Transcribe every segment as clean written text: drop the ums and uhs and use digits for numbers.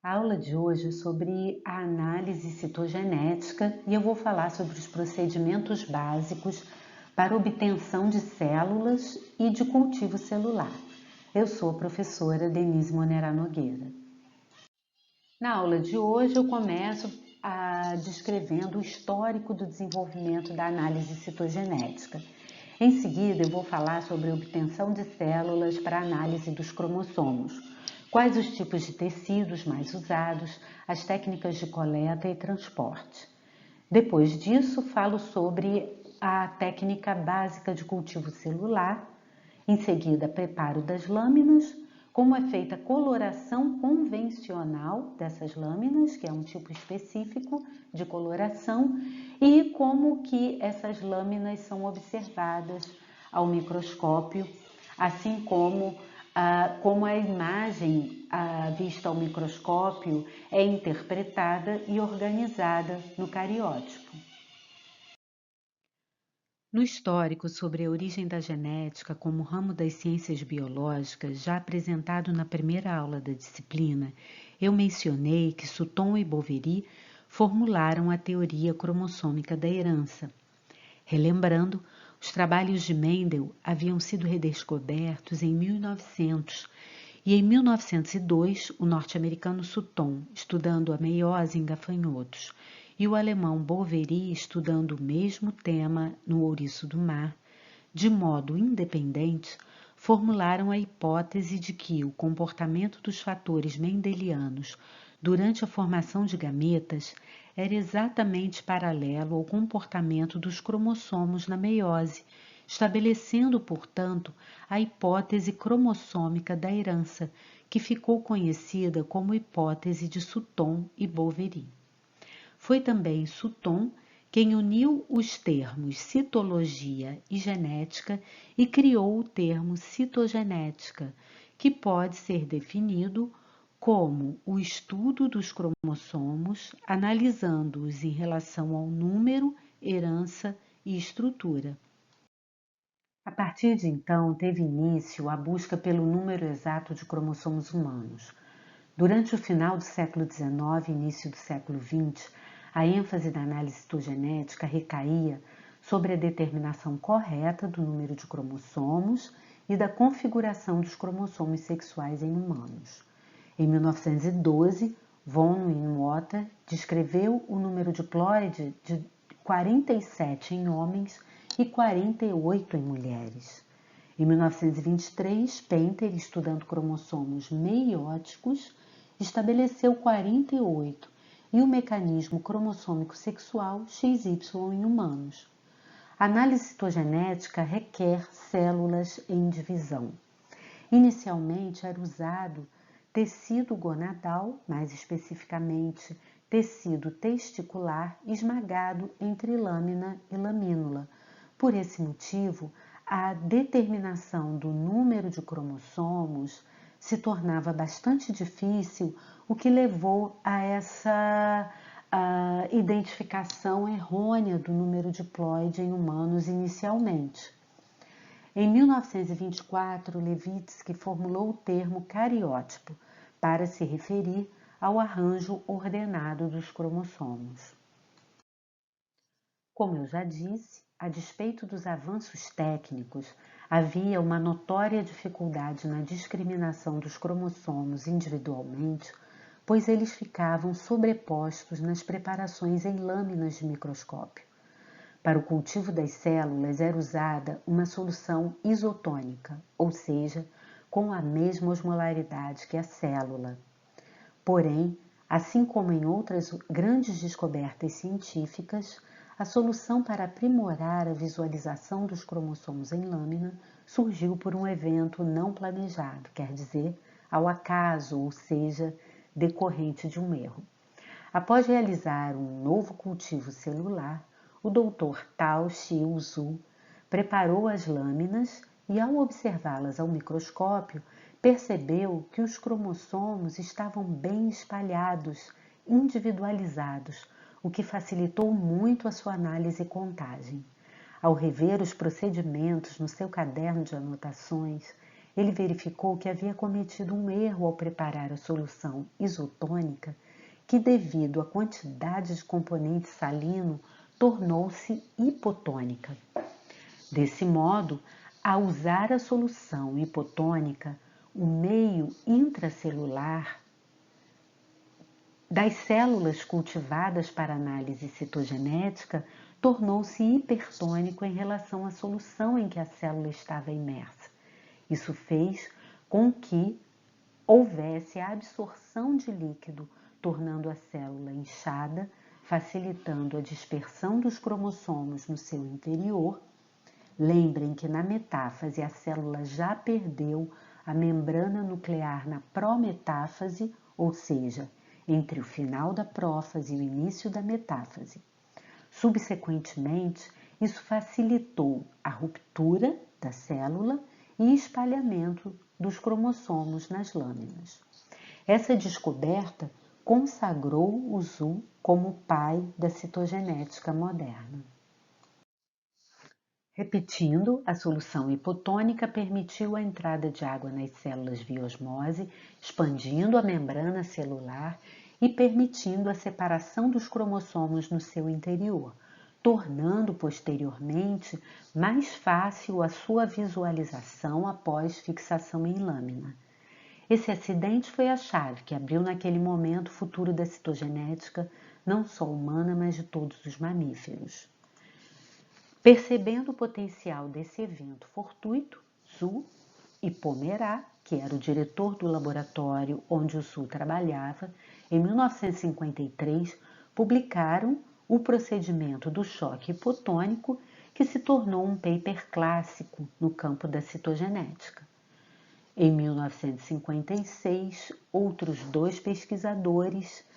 A aula de hoje é sobre a análise citogenética e eu vou falar sobre os procedimentos básicos para obtenção de células e de cultivo celular. Eu sou a professora Denise Monerá Nogueira. Na aula de hoje eu começo descrevendo o histórico do desenvolvimento da análise citogenética. Em seguida, eu vou falar sobre a obtenção de células para análise dos cromossomos, quais os tipos de tecidos mais usados, as técnicas de coleta e transporte. Depois disso, falo sobre a técnica básica de cultivo celular. Em seguida, preparo das lâminas, como é feita a coloração convencional dessas lâminas, que é um tipo específico de coloração, e como que essas lâminas são observadas ao microscópio, assim como a imagem vista ao microscópio é interpretada e organizada no cariótipo. No histórico sobre a origem da genética como ramo das ciências biológicas, já apresentado na primeira aula da disciplina, eu mencionei que Sutton e Boveri formularam a teoria cromossômica da herança. Relembrando, os trabalhos de Mendel haviam sido redescobertos em 1900 e em 1902 o norte-americano Sutton, estudando a meiose em gafanhotos, e o alemão Boveri, estudando o mesmo tema no ouriço do mar, de modo independente, formularam a hipótese de que o comportamento dos fatores mendelianos durante a formação de gametas era exatamente paralelo ao comportamento dos cromossomos na meiose, estabelecendo, portanto, a hipótese cromossômica da herança, que ficou conhecida como hipótese de Sutton e Boveri. Foi também Sutton quem uniu os termos citologia e genética e criou o termo citogenética, que pode ser definido como o estudo dos cromossomos, analisando-os em relação ao número, herança e estrutura. A partir de então, teve início a busca pelo número exato de cromossomos humanos. Durante o final do século XIX e início do século XX, a ênfase da análise citogenética recaía sobre a determinação correta do número de cromossomos e da configuração dos cromossomos sexuais em humanos. Em 1912, von Winotter descreveu o número diploide de 47 em homens e 48 em mulheres. Em 1923, Painter, estudando cromossomos meióticos, estabeleceu 48 e o mecanismo cromossômico sexual XY em humanos. A análise citogenética requer células em divisão. Inicialmente era usado tecido gonadal, mais especificamente tecido testicular esmagado entre lâmina e lamínula. Por esse motivo, a determinação do número de cromossomos se tornava bastante difícil, o que levou a essa identificação errônea do número diploide em humanos inicialmente. Em 1924, Levitsky formulou o termo cariótipo para se referir ao arranjo ordenado dos cromossomos. Como eu já disse, a despeito dos avanços técnicos, havia uma notória dificuldade na discriminação dos cromossomos individualmente, pois eles ficavam sobrepostos nas preparações em lâminas de microscópio. Para o cultivo das células era usada uma solução isotônica, ou seja, com a mesma osmolaridade que a célula. Porém, assim como em outras grandes descobertas científicas, a solução para aprimorar a visualização dos cromossomos em lâmina surgiu por um evento não planejado, quer dizer, ao acaso, ou seja, decorrente de um erro. Após realizar um novo cultivo celular, o Dr. Tao Xiu Zhu preparou as lâminas e, ao observá-las ao microscópio, percebeu que os cromossomos estavam bem espalhados, individualizados, o que facilitou muito a sua análise e contagem. Ao rever os procedimentos no seu caderno de anotações, ele verificou que havia cometido um erro ao preparar a solução isotônica, que devido à quantidade de componente salino, tornou-se hipotônica. Desse modo, ao usar a solução hipotônica, o meio intracelular das células cultivadas para análise citogenética tornou-se hipertônico em relação à solução em que a célula estava imersa. Isso fez com que houvesse a absorção de líquido, tornando a célula inchada, facilitando a dispersão dos cromossomos no seu interior. Lembrem que na metáfase a célula já perdeu a membrana nuclear na prometáfase, ou seja, entre o final da prófase e o início da metáfase. Subsequentemente, isso facilitou a ruptura da célula e espalhamento dos cromossomos nas lâminas. Essa descoberta consagrou o Zhu como pai da citogenética moderna. Repetindo, a solução hipotônica permitiu a entrada de água nas células via osmose, expandindo a membrana celular e permitindo a separação dos cromossomos no seu interior, tornando posteriormente mais fácil a sua visualização após fixação em lâmina. Esse acidente foi a chave que abriu naquele momento o futuro da citogenética, não só humana, mas de todos os mamíferos. Percebendo o potencial desse evento fortuito, Zhu e Pomerá, que era o diretor do laboratório onde o Zhu trabalhava, em 1953, publicaram o procedimento do choque hipotônico, que se tornou um paper clássico no campo da citogenética. Em 1956, outros dois pesquisadores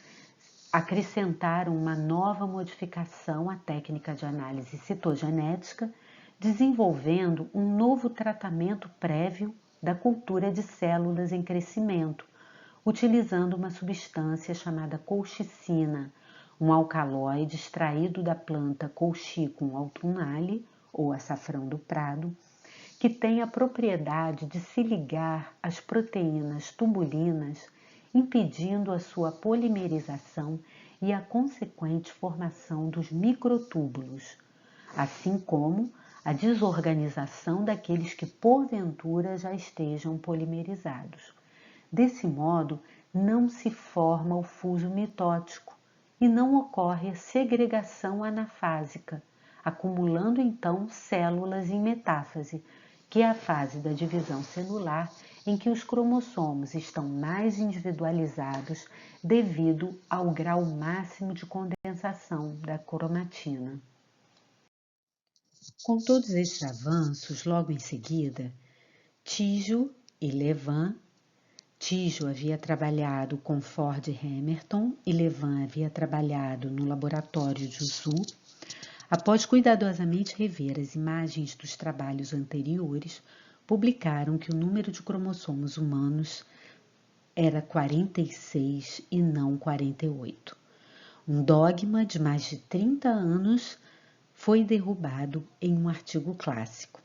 acrescentaram uma nova modificação à técnica de análise citogenética, desenvolvendo um novo tratamento prévio da cultura de células em crescimento, utilizando uma substância chamada colchicina, um alcaloide extraído da planta Colchicum autumnale, ou açafrão do prado, que tem a propriedade de se ligar às proteínas tubulinas, impedindo a sua polimerização e a consequente formação dos microtúbulos, assim como a desorganização daqueles que porventura já estejam polimerizados. Desse modo, não se forma o fuso mitótico e não ocorre a segregação anafásica, acumulando então células em metáfase, que é a fase da divisão celular em que os cromossomos estão mais individualizados devido ao grau máximo de condensação da cromatina. Com todos esses avanços, logo em seguida, Tijo e Levan, Tijo havia trabalhado com Ford Hamilton e Levan havia trabalhado no laboratório de Zhu. Após cuidadosamente rever as imagens dos trabalhos anteriores, publicaram que o número de cromossomos humanos era 46 e não 48. Um dogma de mais de 30 anos foi derrubado em um artigo clássico.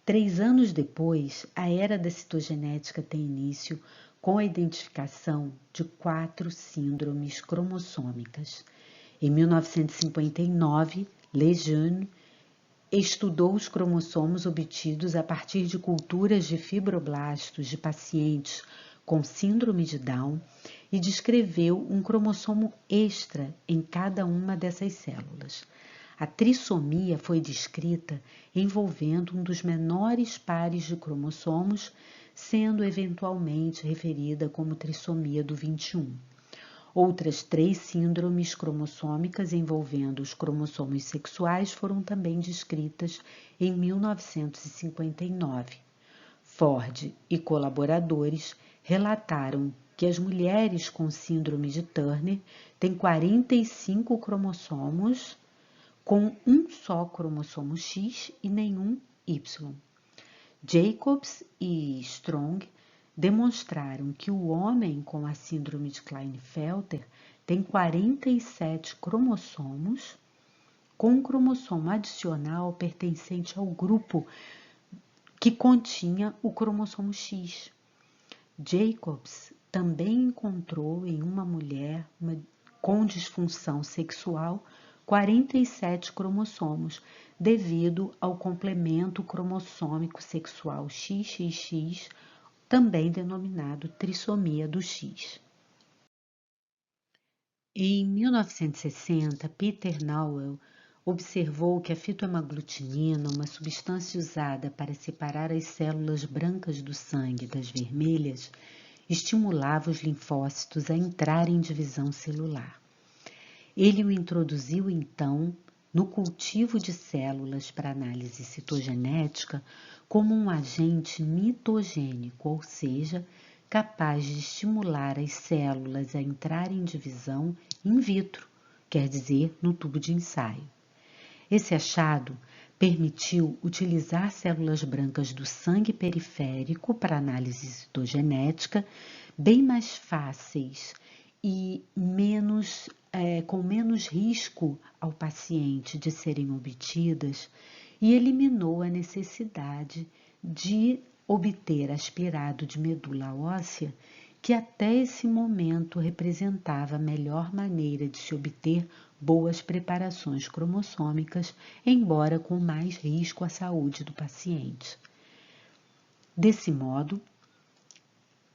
3 anos depois, a era da citogenética tem início com a identificação de 4 síndromes cromossômicas. Em 1959, Lejeune estudou os cromossomos obtidos a partir de culturas de fibroblastos de pacientes com síndrome de Down e descreveu um cromossomo extra em cada uma dessas células. A trissomia foi descrita envolvendo um dos menores pares de cromossomos, sendo eventualmente referida como trissomia do 21. Outras 3 síndromes cromossômicas envolvendo os cromossomos sexuais foram também descritas em 1959. Ford e colaboradores relataram que as mulheres com síndrome de Turner têm 45 cromossomos, com um só cromossomo X e nenhum Y. Jacobs e Strong demonstraram que o homem com a síndrome de Klinefelter tem 47 cromossomos, com um cromossomo adicional pertencente ao grupo que continha o cromossomo X. Jacobs também encontrou em uma mulher com disfunção sexual 47 cromossomos, devido ao complemento cromossômico sexual XXX, também denominado trissomia do X. Em 1960, Peter Nowell observou que a fitohemaglutinina, uma substância usada para separar as células brancas do sangue das vermelhas, estimulava os linfócitos a entrarem em divisão celular. Ele o introduziu, então, no cultivo de células para análise citogenética como um agente mitogênico, ou seja, capaz de estimular as células a entrarem em divisão in vitro, quer dizer, no tubo de ensaio. Esse achado permitiu utilizar células brancas do sangue periférico para análise citogenética, bem mais fáceis e com menos risco ao paciente de serem obtidas, e eliminou a necessidade de obter aspirado de medula óssea, que até esse momento representava a melhor maneira de se obter boas preparações cromossômicas, embora com mais risco à saúde do paciente. Desse modo,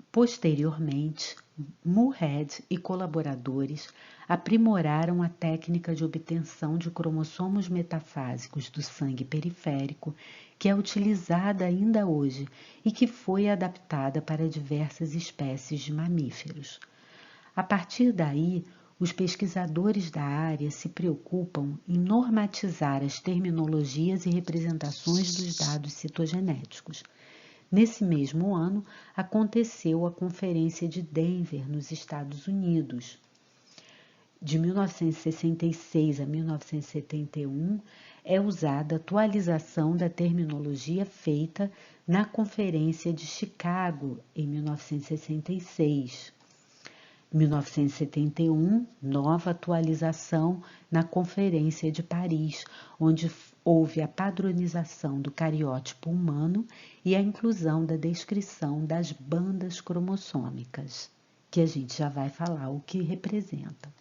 posteriormente, Moorhead e colaboradores aprimoraram a técnica de obtenção de cromossomos metafásicos do sangue periférico, que é utilizada ainda hoje e que foi adaptada para diversas espécies de mamíferos. A partir daí, os pesquisadores da área se preocupam em normatizar as terminologias e representações dos dados citogenéticos. Nesse mesmo ano, aconteceu a Conferência de Denver, nos Estados Unidos. De 1966 a 1971, é usada a atualização da terminologia feita na Conferência de Chicago, em 1966. Em 1971, nova atualização na Conferência de Paris, onde houve a padronização do cariótipo humano e a inclusão da descrição das bandas cromossômicas, que a gente já vai falar o que representam.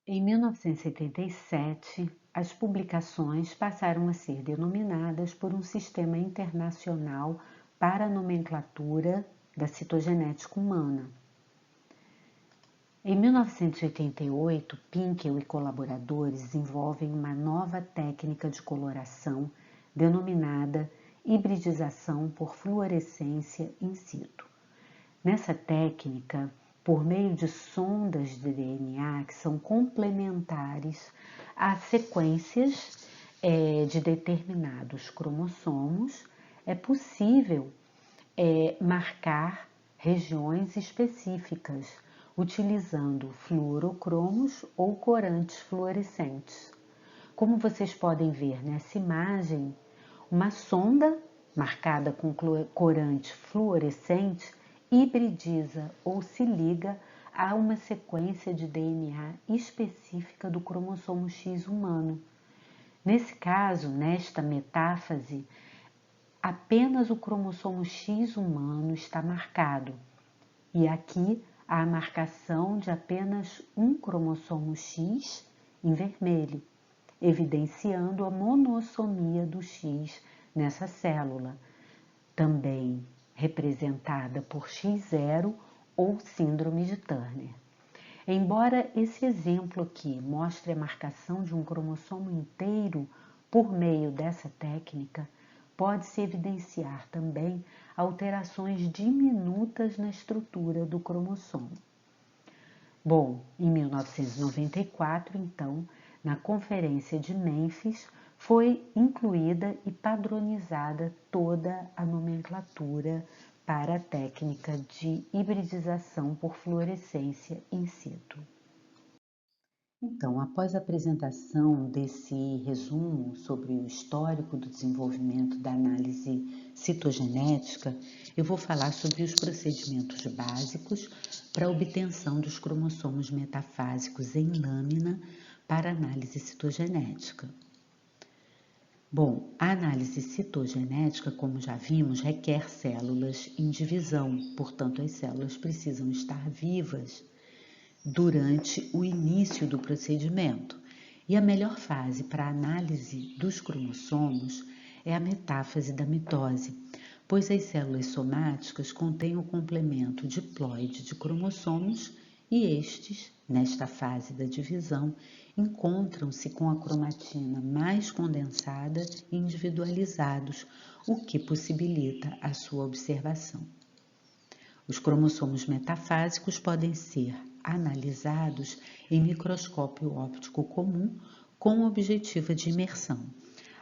Em 1977, as publicações passaram a ser denominadas por um sistema internacional para a nomenclatura da citogenética humana. Em 1988, Pinkel e colaboradores desenvolvem uma nova técnica de coloração denominada hibridização por fluorescência in situ. Nessa técnica, por meio de sondas de DNA que são complementares a sequências de determinados cromossomos, é possível marcar regiões específicas, utilizando fluorocromos ou corantes fluorescentes. Como vocês podem ver nessa imagem, uma sonda marcada com corante fluorescente hibridiza ou se liga a uma sequência de DNA específica do cromossomo X humano. Nesse caso, nesta metáfase, apenas o cromossomo X humano está marcado, e aqui há a marcação de apenas um cromossomo X em vermelho, evidenciando a monossomia do X nessa célula, também representada por X0 ou síndrome de Turner. Embora esse exemplo aqui mostre a marcação de um cromossomo inteiro por meio dessa técnica, pode-se evidenciar também alterações diminutas na estrutura do cromossomo. Bom, em 1994, então, na Conferência de Mênfis, foi incluída e padronizada toda a nomenclatura para a técnica de hibridização por fluorescência in situ. Então, após a apresentação desse resumo sobre o histórico do desenvolvimento da análise citogenética, eu vou falar sobre os procedimentos básicos para a obtenção dos cromossomos metafásicos em lâmina para análise citogenética. Bom, a análise citogenética, como já vimos, requer células em divisão, portanto, as células precisam estar vivas durante o início do procedimento. E a melhor fase para a análise dos cromossomos é a metáfase da mitose, pois as células somáticas contêm o complemento diploide de cromossomos e estes, nesta fase da divisão, encontram-se com a cromatina mais condensada e individualizados, o que possibilita a sua observação. Os cromossomos metafásicos podem ser analisados em microscópio óptico comum com objetiva de imersão.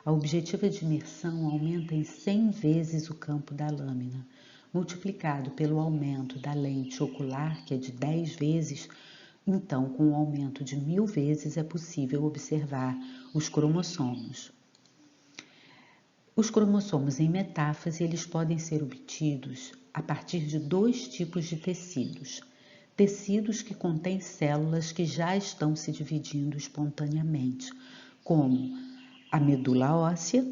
A objetiva de imersão aumenta em 100 vezes o campo da lâmina, multiplicado pelo aumento da lente ocular, que é de 10 vezes. Então, com o aumento de 1000 vezes, é possível observar os cromossomos. Os cromossomos em metáfase, eles podem ser obtidos a partir de dois tipos de tecidos. Tecidos que contêm células que já estão se dividindo espontaneamente, como a medula óssea,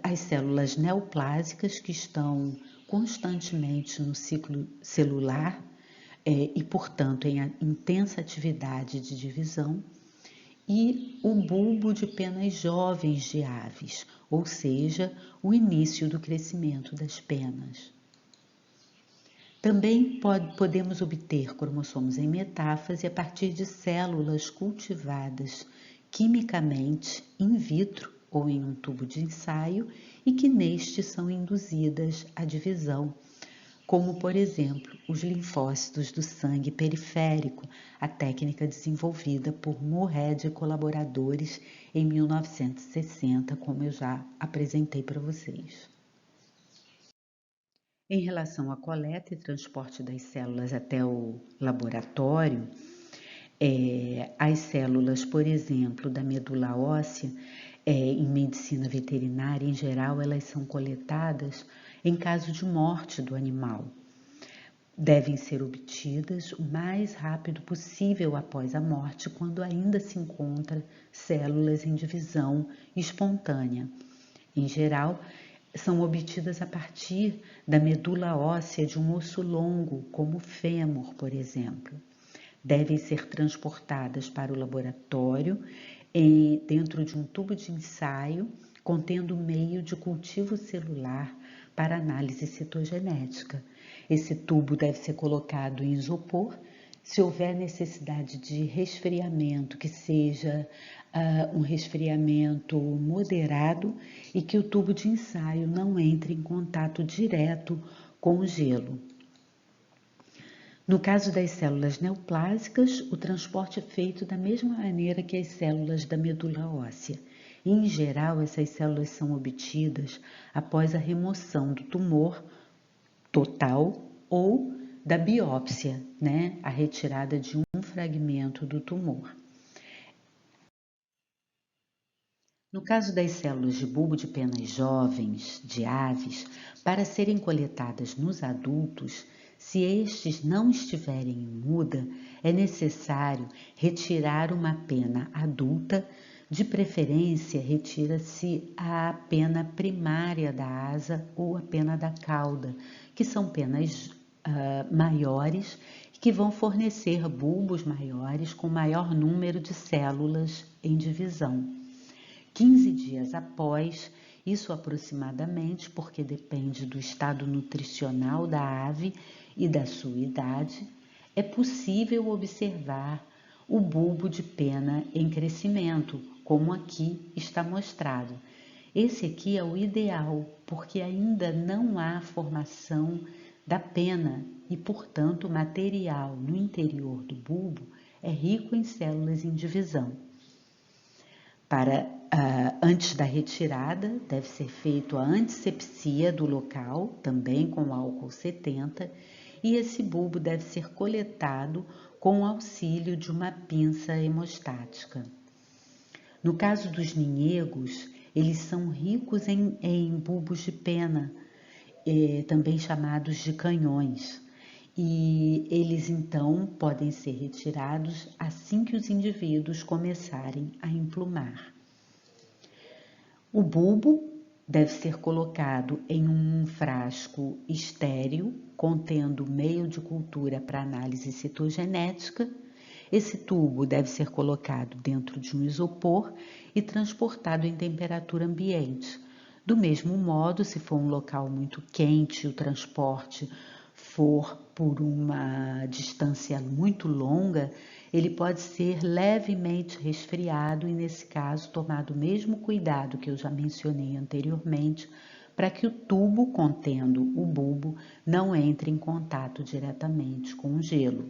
as células neoplásicas que estão constantemente no ciclo celular, e, portanto, em intensa atividade de divisão, e o bulbo de penas jovens de aves, ou seja, o início do crescimento das penas. Também podemos obter cromossomos em metáfase a partir de células cultivadas quimicamente in vitro ou em um tubo de ensaio e que neste são induzidas à divisão, como, por exemplo, os linfócitos do sangue periférico, a técnica desenvolvida por Moorhead e colaboradores em 1960, como eu já apresentei para vocês. Em relação à coleta e transporte das células até o laboratório, as células, por exemplo, da medula óssea, em medicina veterinária, em geral, elas são coletadas em caso de morte do animal. Devem ser obtidas o mais rápido possível após a morte, quando ainda se encontra células em divisão espontânea. Em geral, são obtidas a partir da medula óssea de um osso longo, como o fêmur, por exemplo. Devem ser transportadas para o laboratório dentro de um tubo de ensaio contendo meio de cultivo celular para análise citogenética. Esse tubo deve ser colocado em isopor. Se houver necessidade de resfriamento, que seja um resfriamento moderado e que o tubo de ensaio não entre em contato direto com o gelo. No caso das células neoplásicas, o transporte é feito da mesma maneira que as células da medula óssea. E, em geral, essas células são obtidas após a remoção do tumor total ou da biópsia, a retirada de um fragmento do tumor. No caso das células de bulbo de penas jovens de aves, para serem coletadas nos adultos, se estes não estiverem em muda, é necessário retirar uma pena adulta, de preferência retira-se a pena primária da asa ou a pena da cauda, que são penas maiores que vão fornecer bulbos maiores com maior número de células em divisão. 15 dias após, isso aproximadamente, porque depende do estado nutricional da ave e da sua idade, é possível observar o bulbo de pena em crescimento, como aqui está mostrado. Esse aqui é o ideal, porque ainda não há formação da pena e, portanto, o material no interior do bulbo é rico em células em divisão. Antes da retirada, deve ser feita a antisepsia do local, também com álcool 70, e esse bulbo deve ser coletado com o auxílio de uma pinça hemostática. No caso dos ninhegos, eles são ricos em bulbos de pena, também chamados de canhões, e eles então podem ser retirados assim que os indivíduos começarem a emplumar. O bulbo deve ser colocado em um frasco estéril, contendo meio de cultura para análise citogenética. Esse tubo deve ser colocado dentro de um isopor e transportado em temperatura ambiente. Do mesmo modo, se for um local muito quente, o transporte for por uma distância muito longa, ele pode ser levemente resfriado e, nesse caso, tomado o mesmo cuidado que eu já mencionei anteriormente, para que o tubo contendo o bulbo não entre em contato diretamente com o gelo.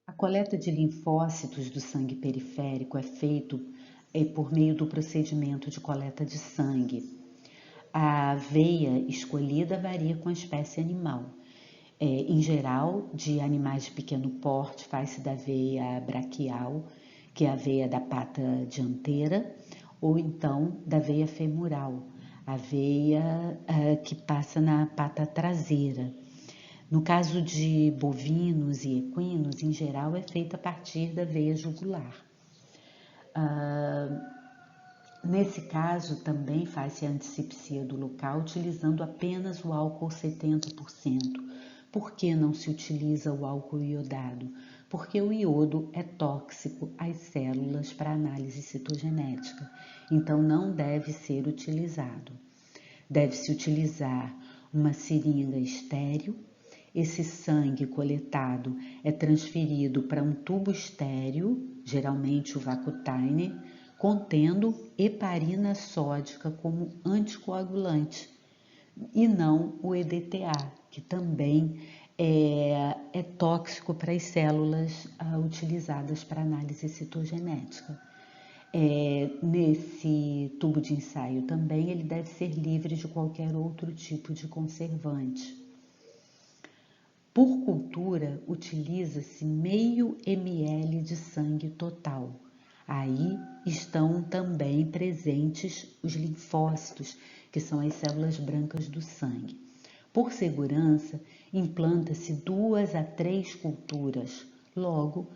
A coleta de linfócitos do sangue periférico é feito por meio do procedimento de coleta de sangue. A veia escolhida varia com a espécie animal. Em geral, de animais de pequeno porte, faz-se da veia braquial, que é a veia da pata dianteira, ou então da veia femoral, a veia que passa na pata traseira. No caso de bovinos e equinos, em geral, é feita a partir da veia jugular. Nesse caso, também faz-se a antisepsia do local utilizando apenas o álcool 70%. Por que não se utiliza o álcool iodado? Porque o iodo é tóxico às células para análise citogenética, então não deve ser utilizado. Deve-se utilizar uma seringa estéril. Esse sangue coletado é transferido para um tubo estéril, geralmente o Vacutainer, contendo heparina sódica como anticoagulante, e não o EDTA, que também é tóxico para as células utilizadas para análise citogenética. Nesse tubo de ensaio também ele deve ser livre de qualquer outro tipo de conservante. Por cultura, utiliza-se meio ml de sangue total. Aí estão também presentes os linfócitos, que são as células brancas do sangue. Por segurança, implanta-se 2 a 3 culturas. Logo,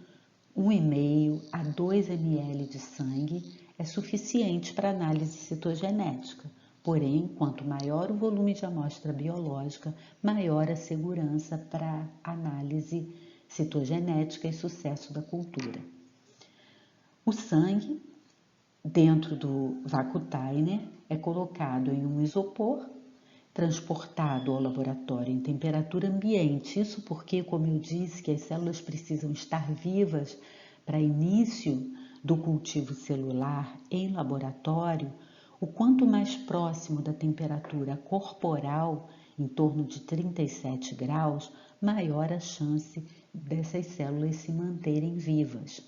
1,5 a 2 ml de sangue é suficiente para análise citogenética. Porém, quanto maior o volume de amostra biológica, maior a segurança para análise citogenética e sucesso da cultura. O sangue, dentro do Vacutainer, é colocado em um isopor, transportado ao laboratório em temperatura ambiente. Isso porque, como eu disse, que as células precisam estar vivas para início do cultivo celular em laboratório. O quanto mais próximo da temperatura corporal, em torno de 37 graus, maior a chance dessas células se manterem vivas.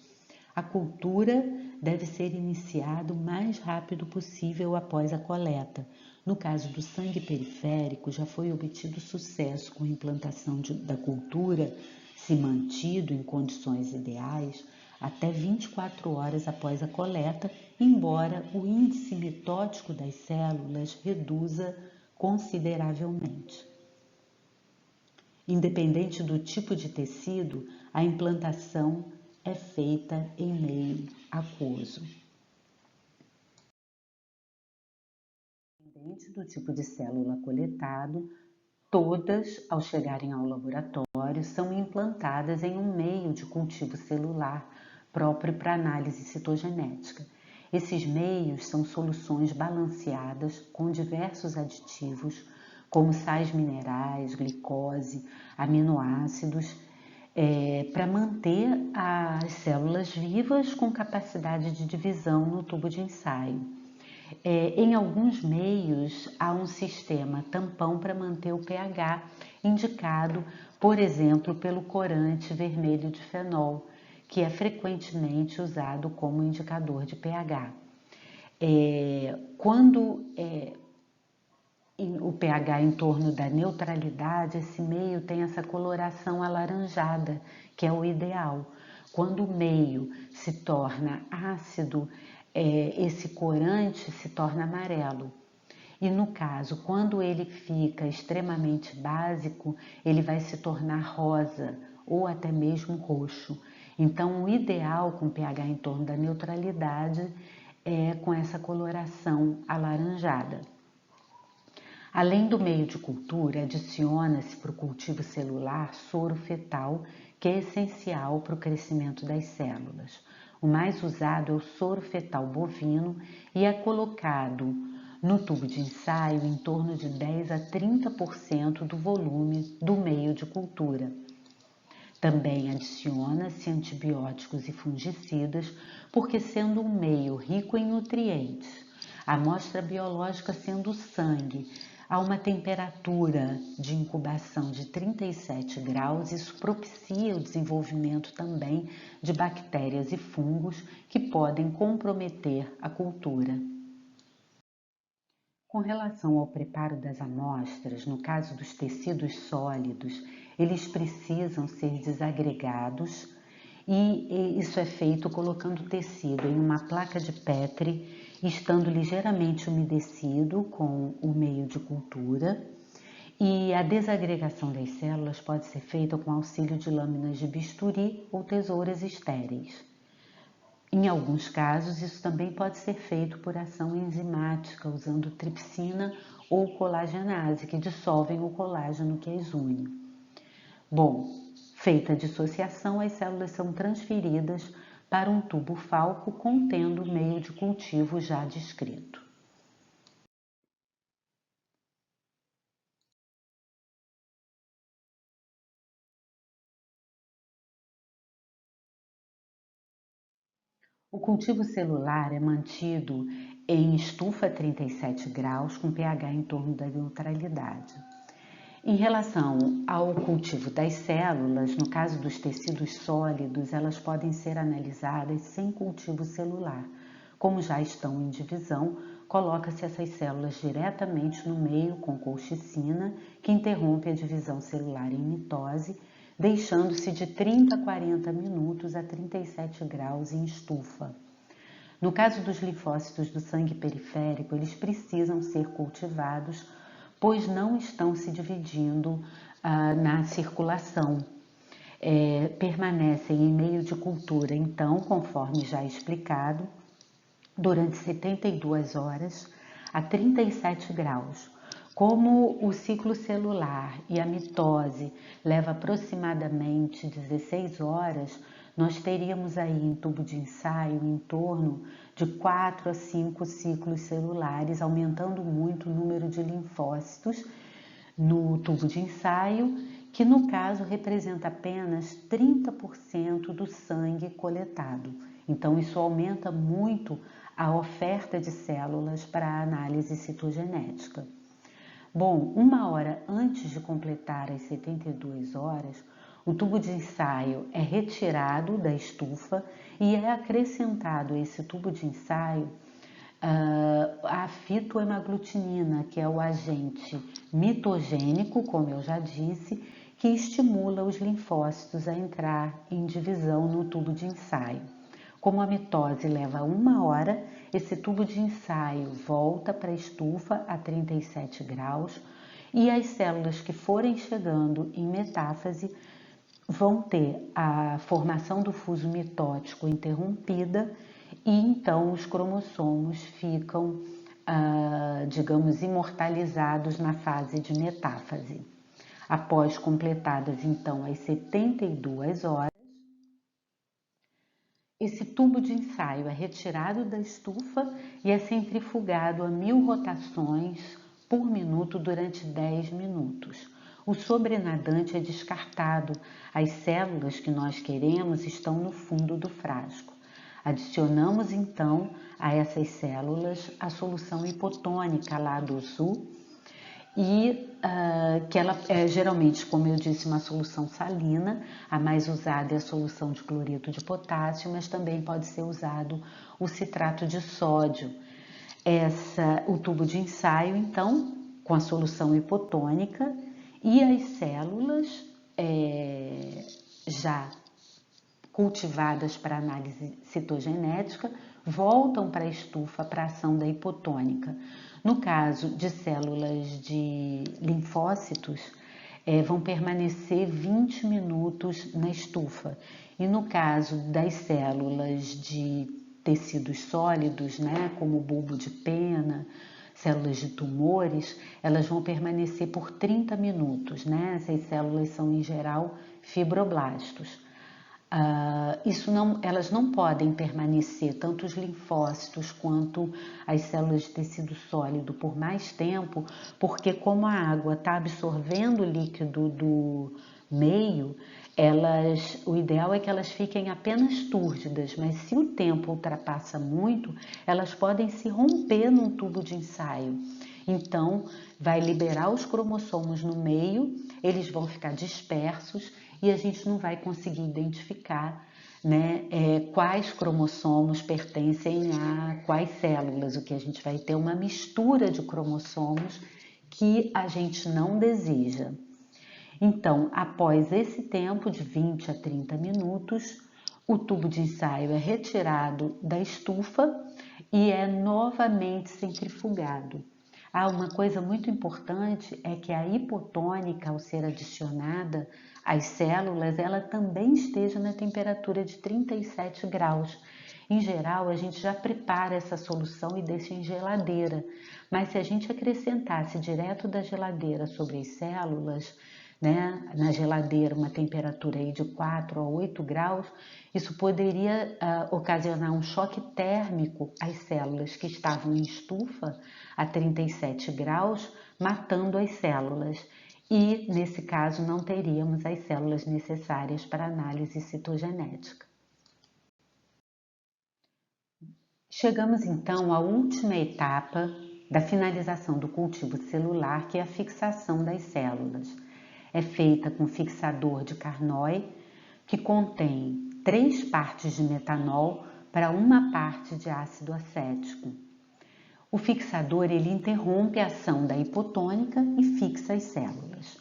A cultura deve ser iniciada o mais rápido possível após a coleta. No caso do sangue periférico, já foi obtido sucesso com a implantação da cultura, se mantido em condições ideais, até 24 horas após a coleta, embora o índice mitótico das células reduza consideravelmente. Independente do tipo de tecido, a implantação é feita em meio aquoso. Independente do tipo de célula coletado, todas, ao chegarem ao laboratório, são implantadas em um meio de cultivo celular próprio para análise citogenética. Esses meios são soluções balanceadas com diversos aditivos, como sais minerais, glicose, aminoácidos, para manter as células vivas com capacidade de divisão no tubo de ensaio. Em alguns meios, há um sistema tampão para manter o pH, indicado, por exemplo, pelo corante vermelho de fenol, que é frequentemente usado como indicador de pH. Quando o pH em torno da neutralidade, esse meio tem essa coloração alaranjada, que é o ideal. Quando o meio se torna ácido, esse corante se torna amarelo. E no caso, quando ele fica extremamente básico, ele vai se tornar rosa ou até mesmo roxo. Então, o ideal com pH em torno da neutralidade com essa coloração alaranjada. Além do meio de cultura, adiciona-se para o cultivo celular soro fetal, que é essencial para o crescimento das células. O mais usado é o soro fetal bovino e é colocado no tubo de ensaio em torno de 10 a 30% do volume do meio de cultura. Também adiciona-se antibióticos e fungicidas, porque sendo um meio rico em nutrientes, a amostra biológica sendo o sangue, a uma temperatura de incubação de 37 graus, isso propicia o desenvolvimento também de bactérias e fungos que podem comprometer a cultura. Com relação ao preparo das amostras, no caso dos tecidos sólidos, eles precisam ser desagregados e isso é feito colocando o tecido em uma placa de Petri, estando ligeiramente umedecido com o meio de cultura. E a desagregação das células pode ser feita com auxílio de lâminas de bisturi ou tesouras estéreis. Em alguns casos, isso também pode ser feito por ação enzimática, usando tripsina ou colagenase, que dissolvem o colágeno que as une. Bom, feita a dissociação, as células são transferidas para um tubo falco contendo o meio de cultivo já descrito. O cultivo celular é mantido em estufa a 37 graus, com pH em torno da neutralidade. Em relação ao cultivo das células, no caso dos tecidos sólidos, elas podem ser analisadas sem cultivo celular. Como já estão em divisão, coloca-se essas células diretamente no meio com colchicina, que interrompe a divisão celular em mitose, deixando-se de 30 a 40 minutos a 37 graus em estufa. No caso dos linfócitos do sangue periférico, eles precisam ser cultivados, pois não estão se dividindo na circulação. Permanecem em meio de cultura, então, conforme já explicado, durante 72 horas a 37 graus. Como o ciclo celular e a mitose leva aproximadamente 16 horas, nós teríamos aí em tubo de ensaio em torno de 4 a 5 ciclos celulares, aumentando muito o número de linfócitos no tubo de ensaio, que no caso representa apenas 30% do sangue coletado. Então isso aumenta muito a oferta de células para a análise citogenética. Bom, 1 hora antes de completar as 72 horas, o tubo de ensaio é retirado da estufa e é acrescentado a esse tubo de ensaio a fitohemaglutinina, que é o agente mitogênico, como eu já disse, que estimula os linfócitos a entrar em divisão no tubo de ensaio. Como a mitose leva 1 hora, esse tubo de ensaio volta para a estufa a 37 graus e as células que forem chegando em metáfase vão ter a formação do fuso mitótico interrompida e então os cromossomos ficam, digamos, imortalizados na fase de metáfase. Após completadas então as 72 horas, esse tubo de ensaio é retirado da estufa e é centrifugado a 1000 rotações por minuto durante 10 minutos. O sobrenadante é descartado, as células que nós queremos estão no fundo do frasco. Adicionamos então a essas células a solução hipotônica lá do azul e que ela é geralmente, como eu disse, uma solução salina. A mais usada é a solução de cloreto de potássio, mas também pode ser usado o citrato de sódio. O tubo de ensaio, então, com a solução hipotônica e as células já cultivadas para análise citogenética voltam para a estufa para a ação da hipotônica. No caso de células de linfócitos, vão permanecer 20 minutos na estufa. E no caso das células de tecidos sólidos, né, como o bulbo de pena, células de tumores, elas vão permanecer por 30 minutos, né? Essas células são, em geral, fibroblastos. Elas não podem permanecer, tanto os linfócitos quanto as células de tecido sólido, por mais tempo, porque como a água está absorvendo o líquido do meio, o ideal é que elas fiquem apenas túrgidas, mas se o tempo ultrapassa muito, elas podem se romper num tubo de ensaio. Então, vai liberar os cromossomos no meio, eles vão ficar dispersos e a gente não vai conseguir identificar, né, quais cromossomos pertencem a quais células. O que a gente vai ter uma mistura de cromossomos que a gente não deseja. Então, após esse tempo de 20 a 30 minutos, o tubo de ensaio é retirado da estufa e é novamente centrifugado. Uma coisa muito importante é que a hipotônica, ao ser adicionada às células, ela também esteja na temperatura de 37 graus. Em geral, a gente já prepara essa solução e deixa em geladeira, mas se a gente acrescentasse direto da geladeira sobre as células, né, na geladeira uma temperatura aí de 4 a 8 graus, isso poderia ocasionar um choque térmico às células que estavam em estufa a 37 graus, matando as células. E, nesse caso, não teríamos as células necessárias para análise citogenética. Chegamos então à última etapa da finalização do cultivo celular, que é a fixação das células. É feita com fixador de Carnoy, que contém 3 partes de metanol para 1 parte de ácido acético. O fixador ele interrompe a ação da hipotônica e fixa as células.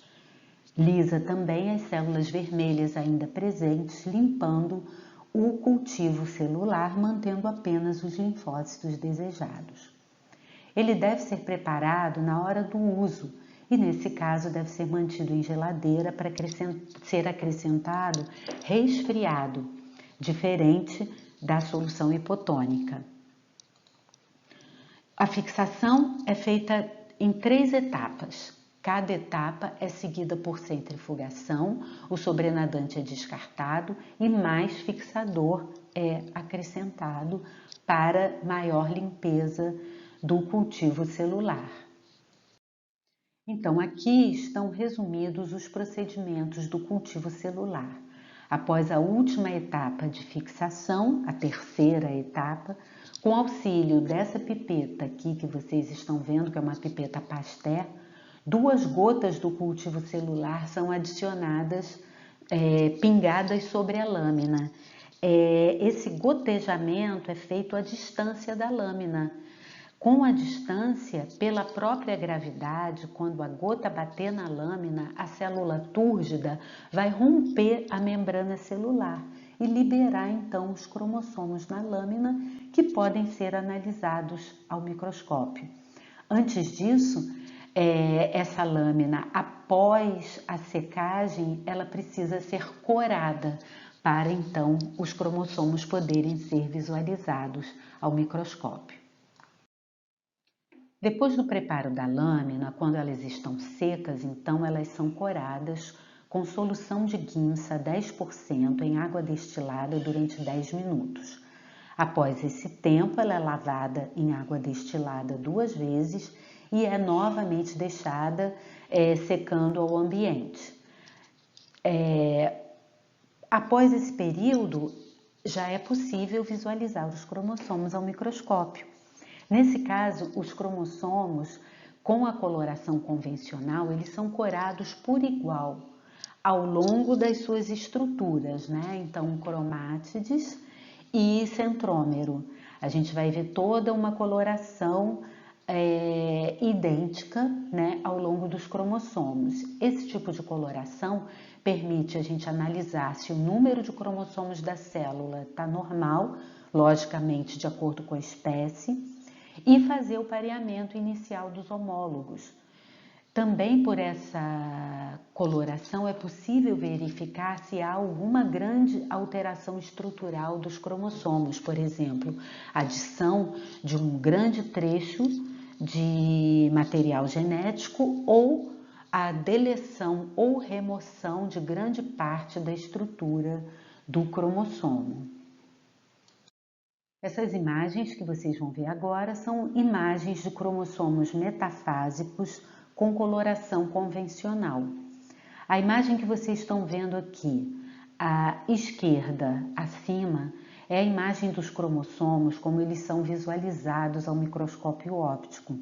Lisa também as células vermelhas ainda presentes, limpando o cultivo celular, mantendo apenas os linfócitos desejados. Ele deve ser preparado na hora do uso e, nesse caso, deve ser mantido em geladeira para ser acrescentado resfriado, diferente da solução hipotônica. A fixação é feita em 3 etapas. Cada etapa é seguida por centrifugação, o sobrenadante é descartado e mais fixador é acrescentado para maior limpeza do cultivo celular. Então, aqui estão resumidos os procedimentos do cultivo celular. Após a última etapa de fixação, a terceira etapa, com auxílio dessa pipeta aqui que vocês estão vendo, que é uma pipeta Pasteur, 2 gotas do cultivo celular são adicionadas, pingadas sobre a lâmina. Esse gotejamento é feito à distância da lâmina. Com a distância, pela própria gravidade, quando a gota bater na lâmina, a célula túrgida vai romper a membrana celular e liberar então os cromossomos na lâmina, que podem ser analisados ao microscópio. Antes disso, essa lâmina, após a secagem, ela precisa ser corada para então os cromossomos poderem ser visualizados ao microscópio. Depois do preparo da lâmina, quando elas estão secas, então elas são coradas com solução de guinça 10% em água destilada durante 10 minutos. Após esse tempo, ela é lavada em água destilada 2 vezes e é novamente deixada secando ao ambiente. Após esse período, já é possível visualizar os cromossomos ao microscópio. Nesse caso, os cromossomos, com a coloração convencional, eles são corados por igual ao longo das suas estruturas, né? Então, cromátides e centrômero. A gente vai ver toda uma coloração idêntica, né, ao longo dos cromossomos. Esse tipo de coloração permite a gente analisar se o número de cromossomos da célula está normal, logicamente de acordo com a espécie, e fazer o pareamento inicial dos homólogos. Também por essa coloração é possível verificar se há alguma grande alteração estrutural dos cromossomos, por exemplo, adição de um grande trecho de material genético ou a deleção ou remoção de grande parte da estrutura do cromossomo. Essas imagens que vocês vão ver agora são imagens de cromossomos metafásicos com coloração convencional. A imagem que vocês estão vendo aqui, à esquerda, acima, é a imagem dos cromossomos como eles são visualizados ao microscópio óptico.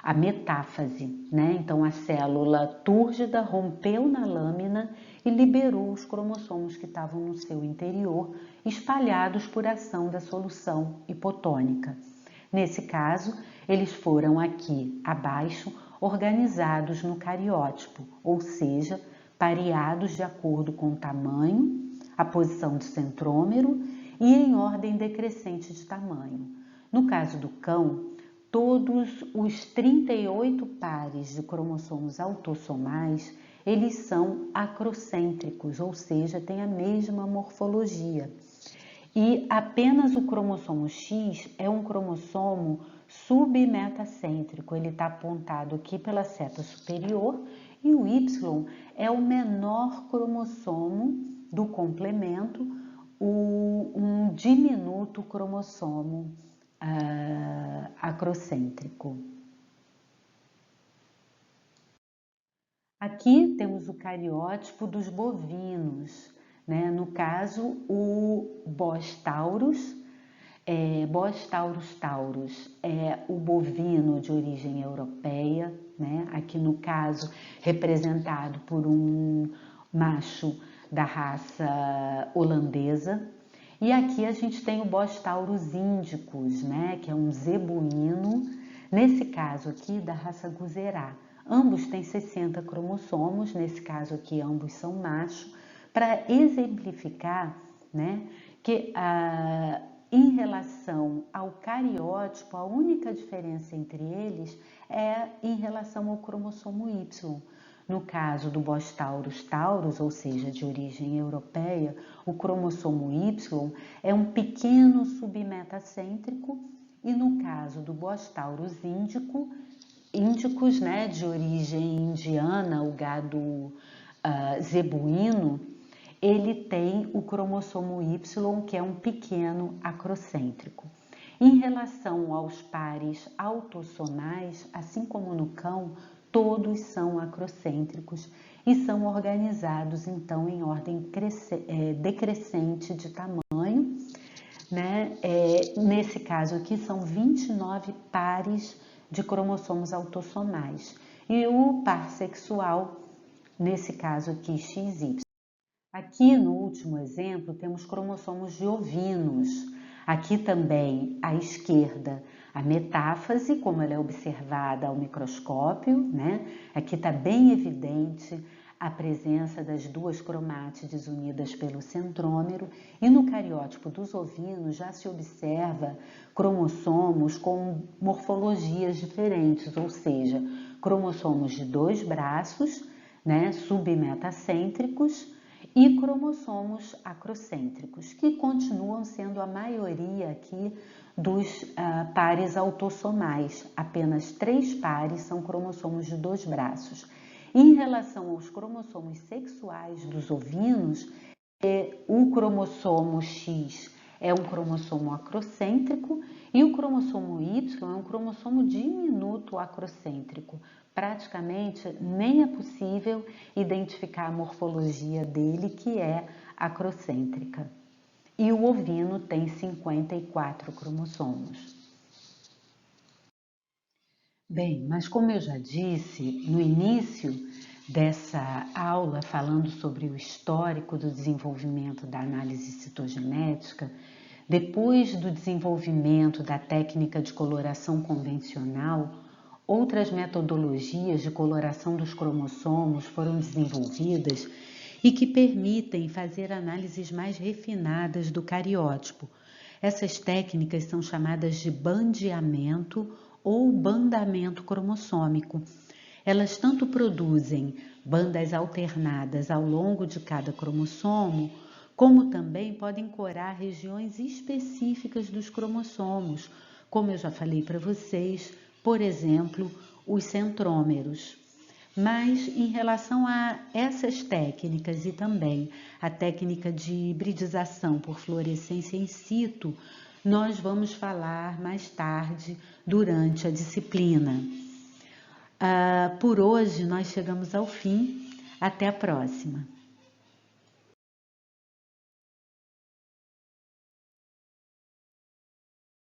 A metáfase, né? Então a célula túrgida rompeu na lâmina e liberou os cromossomos que estavam no seu interior, espalhados por ação da solução hipotônica. Nesse caso, eles foram aqui abaixo organizados no cariótipo, ou seja, pareados de acordo com o tamanho, a posição do centrômero e em ordem decrescente de tamanho. No caso do cão, todos os 38 pares de cromossomos autossomais, eles são acrocêntricos, ou seja, têm a mesma morfologia. E apenas o cromossomo X é um cromossomo submetacêntrico, ele está apontado aqui pela seta superior, e o Y é o menor cromossomo do complemento, um diminuto cromossomo acrocêntrico. Aqui temos o cariótipo dos bovinos, né? No caso, o Bos taurus. Bos taurus taurus é o bovino de origem europeia, né? Aqui no caso representado por um macho da raça holandesa. E aqui a gente tem o Bos taurus indicus, né? Que é um zebuíno, nesse caso aqui da raça Guzerá. Ambos têm 60 cromossomos, nesse caso aqui ambos são macho, para exemplificar, né, que em relação ao cariótipo, a única diferença entre eles é em relação ao cromossomo Y. No caso do Bos taurus taurus, ou seja, de origem europeia, o cromossomo Y é um pequeno submetacêntrico, e no caso do Bos taurus índicos, né, de origem indiana, o gado zebuíno, ele tem o cromossomo Y, que é um pequeno acrocêntrico. Em relação aos pares autossomais, assim como no cão, todos são acrocêntricos e são organizados, então, em ordem decrescente de tamanho, né? Nesse caso aqui, são 29 pares de cromossomos autossomais. E o par sexual, nesse caso aqui, XY. Aqui no último exemplo temos cromossomos de ovinos. Aqui também à esquerda a metáfase, como ela é observada ao microscópio, né? Aqui está bem evidente a presença das duas cromátides unidas pelo centrômero, e no cariótipo dos ovinos já se observa cromossomos com morfologias diferentes, ou seja, cromossomos de 2 braços, né, submetacêntricos, e cromossomos acrocêntricos, que continuam sendo a maioria aqui dos pares autossomais. Apenas 3 pares são cromossomos de 2 braços. Em relação aos cromossomos sexuais dos ovinos, o cromossomo X é um cromossomo acrocêntrico e o cromossomo Y é um cromossomo diminuto acrocêntrico. Praticamente nem é possível identificar a morfologia dele, que é acrocêntrica. E o ovino tem 54 cromossomos. Bem, mas como eu já disse no início dessa aula, falando sobre o histórico do desenvolvimento da análise citogenética, depois do desenvolvimento da técnica de coloração convencional, outras metodologias de coloração dos cromossomos foram desenvolvidas e que permitem fazer análises mais refinadas do cariótipo. Essas técnicas são chamadas de bandeamento ou bandamento cromossômico. Elas tanto produzem bandas alternadas ao longo de cada cromossomo, como também podem corar regiões específicas dos cromossomos, como eu já falei para vocês, por exemplo, os centrômeros. Mas em relação a essas técnicas e também a técnica de hibridização por fluorescência in situ, nós vamos falar mais tarde durante a disciplina. Por hoje nós chegamos ao fim. Até a próxima!